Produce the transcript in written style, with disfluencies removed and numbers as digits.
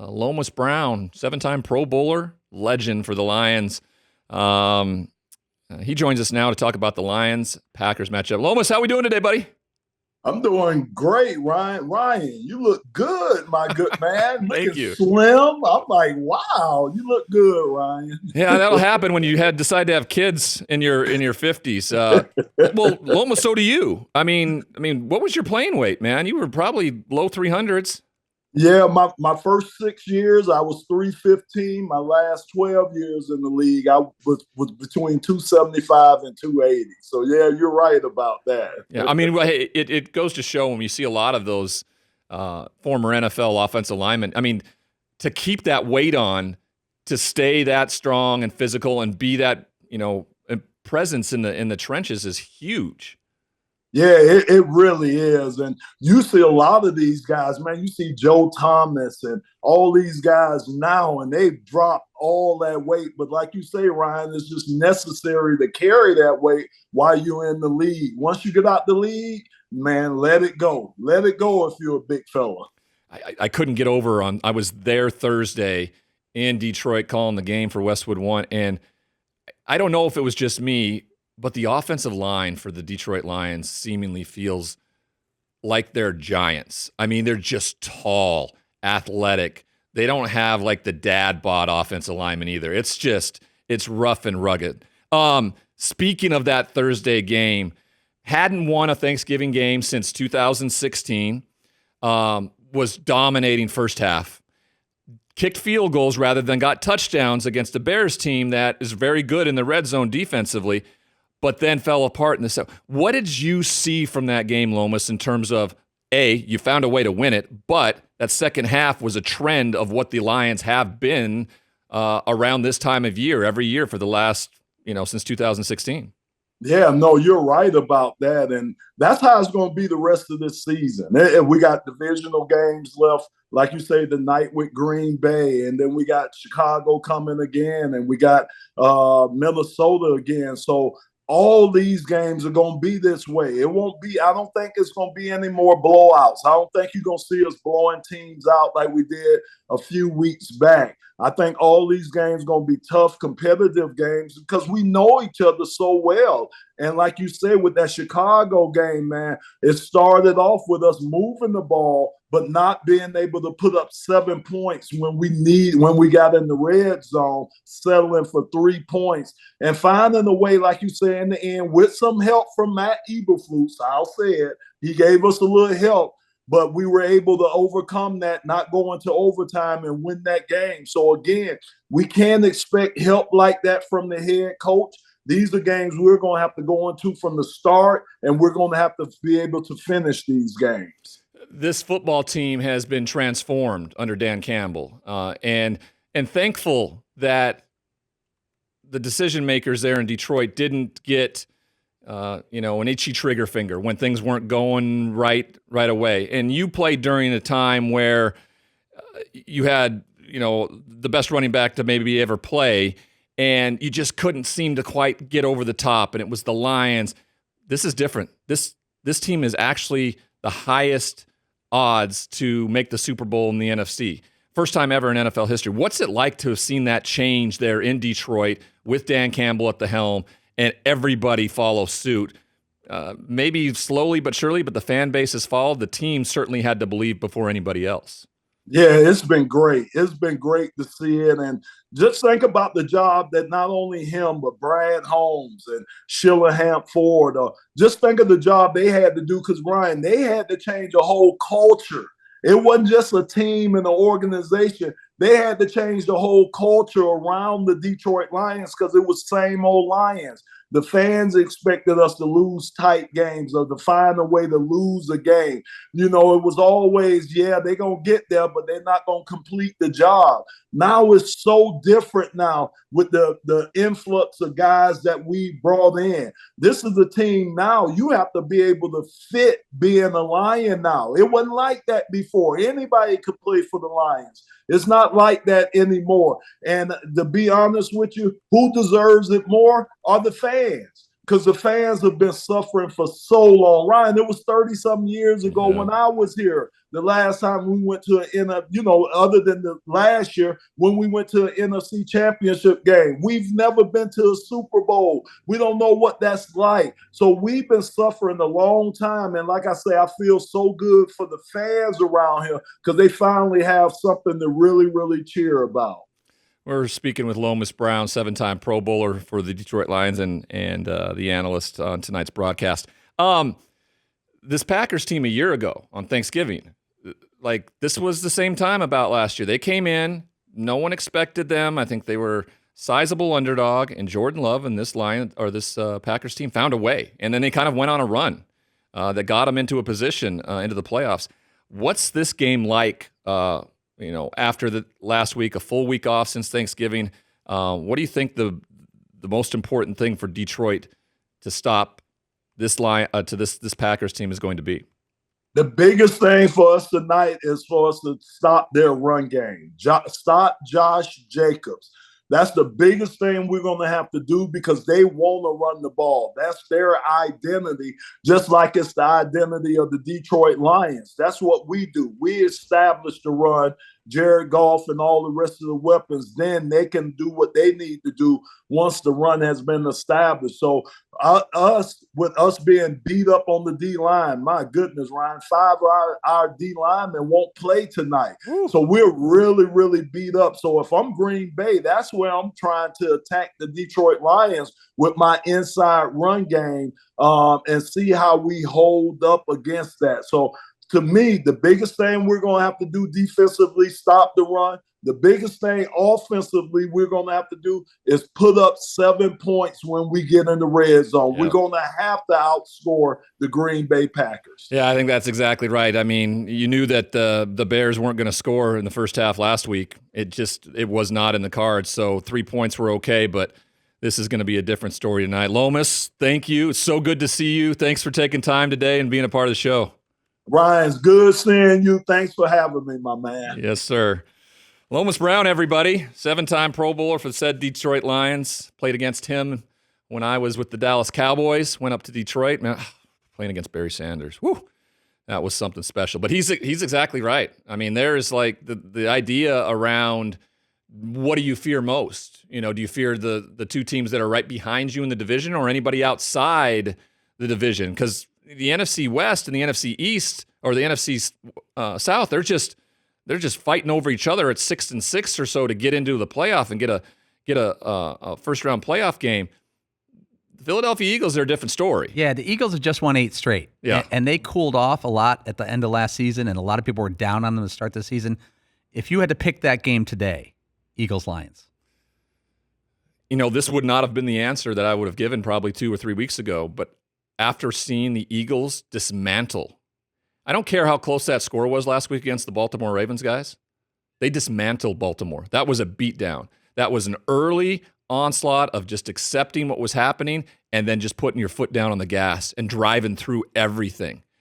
Lomas Brown, 7-time Pro Bowler, legend for the Lions. He joins us now to talk about the Lions-Packers matchup. Lomas, how we doing today, buddy? I'm doing great, Ryan. Ryan, you look good, my good man. Thank Looking you. slim. I'm like, wow, you look good, Ryan. Yeah, that'll happen when you decide to have kids in your 50s. Well, Lomas, so do you. I mean, what was your playing weight, man? You were probably low 300s. Yeah, my first 6 years, I was 315. My last 12 years in the league, I was between 275 and 280. So, yeah, you're right about that. Yeah, I mean, it goes to show when you see a lot of those former NFL offensive linemen. I mean, to keep that weight on, to stay that strong and physical and be that, presence in the trenches is huge. Yeah, it really is. And you see a lot of these guys, man. You see Joe Thomas and all these guys now, and they've dropped all that weight. But like you say, Ryan, it's just necessary to carry that weight while you're in the league. Once you get out the league, man, let it go. Let it go if you're a big fella. I couldn't get over I was there Thursday in Detroit calling the game for Westwood One, and I don't know if it was just me, but the offensive line for the Detroit Lions seemingly feels like they're giants. I mean, they're just tall, athletic. They don't have like the dad bod offensive lineman either. It's rough and rugged. Speaking of that Thursday game, hadn't won a Thanksgiving game since 2016. Was dominating first half. Kicked field goals rather than got touchdowns against a Bears team that is very good in the red zone defensively, but then fell apart in the second. What did you see from that game, Lomas, in terms of, A, you found a way to win it, but that second half was a trend of what the Lions have been around this time of year, every year for the last, since 2016. Yeah, no, you're right about that. And that's how it's going to be the rest of this season. And we got divisional games left, like you say, the night with Green Bay. And then we got Chicago coming again. And we got Minnesota again. So all these games are going to be this way. It won't be, I don't think it's going to be any more blowouts. I don't think you're going to see us blowing teams out like we did a few weeks back. I think all these games are going to be tough, competitive games because we know each other so well. And like you said, with that Chicago game, man, it started off with us moving the ball, but not being able to put up 7 points when we got in the red zone, settling for 3 points and finding a way, like you said, in the end, with some help from Matt Eberflus. I'll say it. He gave us a little help. But we were able to overcome that, not go into overtime and win that game. So, again, we can't expect help like that from the head coach. These are games we're going to have to go into from the start, and we're going to have to be able to finish these games. This football team has been transformed under Dan Campbell, and thankful that the decision makers there in Detroit didn't get an itchy trigger finger when things weren't going right away. And you played during a time where you had, the best running back to maybe ever play, and you just couldn't seem to quite get over the top. And it was the Lions. This is different. This team is actually the highest odds to make the Super Bowl in the NFC. First time ever in NFL history. What's it like to have seen that change there in Detroit with Dan Campbell at the helm? And everybody follows suit. Maybe slowly but surely, but the fan base has followed. The team certainly had to believe before anybody else. Yeah, it's been great. It's been great to see it. And just think about the job that not only him, but Brad Holmes and Shillingham Ford, just think of the job they had to do because, Ryan, they had to change a whole culture. It wasn't just a team and an organization. They had to change the whole culture around the Detroit Lions because it was same old Lions. The fans expected us to lose tight games or to find a way to lose a game. It was always, they're going to get there, but they're not going to complete the job. Now it's so different now with the influx of guys that we brought in. This is a team now. You have to be able to fit being a Lion now. It wasn't like that before. Anybody could play for the Lions. It's not like that anymore. And to be honest with you, who deserves it more are the fans. because the fans have been suffering for so long. Ryan, it was 30-something years ago Yeah. when I was here. The last time we went to other than the last year when we went to an NFC championship game. We've never been to a Super Bowl. We don't know what that's like. So we've been suffering a long time. And like I say, I feel so good for the fans around here because they finally have something to really, really cheer about. We're speaking with Lomas Brown, 7-time Pro Bowler for the Detroit Lions and the analyst on tonight's broadcast. This Packers team a year ago on Thanksgiving, like this was the same time about last year. They came in, no one expected them. I think they were sizable underdog, and Jordan Love and this Packers team found a way, and then they kind of went on a run that got them into a position into the playoffs. What's this game like? After the last week, a full week off since Thanksgiving, what do you think the most important thing for Detroit to stop this this Packers team is going to be? The biggest thing for us tonight is for us to stop their run game. Stop Josh Jacobs. That's the biggest thing we're going to have to do because they want to run the ball. That's their identity, just like it's the identity of the Detroit Lions. That's what we do. We establish the run, Jared Goff and all the rest of the weapons. Then they can do what they need to do once the run has been established. So with us being beat up on the D-line, my goodness, Ryan, 5 of our D-linemen won't play tonight. Ooh. So we're really, really beat up. So if I'm Green Bay, that's where I'm trying to attack the Detroit Lions with my inside run game and see how we hold up against that. So to me, the biggest thing we're going to have to do defensively, stop the run. The biggest thing offensively we're going to have to do is put up 7 points when we get in the red zone. Yep. We're going to have to outscore the Green Bay Packers. Yeah, I think that's exactly right. I mean, you knew that the Bears weren't going to score in the first half last week. It was not in the cards. So 3 points were okay, but this is going to be a different story tonight. Lomas, thank you. It's so good to see you. Thanks for taking time today and being a part of the show. Ryan, it's good seeing you. Thanks for having me, my man. Yes, sir. Lomas Brown, everybody, 7-time Pro Bowler for the said Detroit Lions. Played against him when I was with the Dallas Cowboys. Went up to Detroit, man, playing against Barry Sanders. Woo, that was something special. But he's exactly right. I mean, there's like the idea around what do you fear most? Do you fear the two teams that are right behind you in the division or anybody outside the division? Because the NFC West and the NFC East or the NFC South, they're just fighting over each other at 6-6 or so to get into the playoff and get a first round playoff game. The Philadelphia Eagles are a different story. Yeah, the Eagles have just won 8 straight. Yeah, and they cooled off a lot at the end of last season, and a lot of people were down on them to start the season. If you had to pick that game today, Eagles-Lions. This would not have been the answer that I would have given probably 2 or 3 weeks ago, but after seeing the Eagles dismantle, I don't care how close that score was last week against the Baltimore Ravens, guys. They dismantled Baltimore. That was a beatdown. That was an early onslaught of just accepting what was happening and then just putting your foot down on the gas and driving through everything.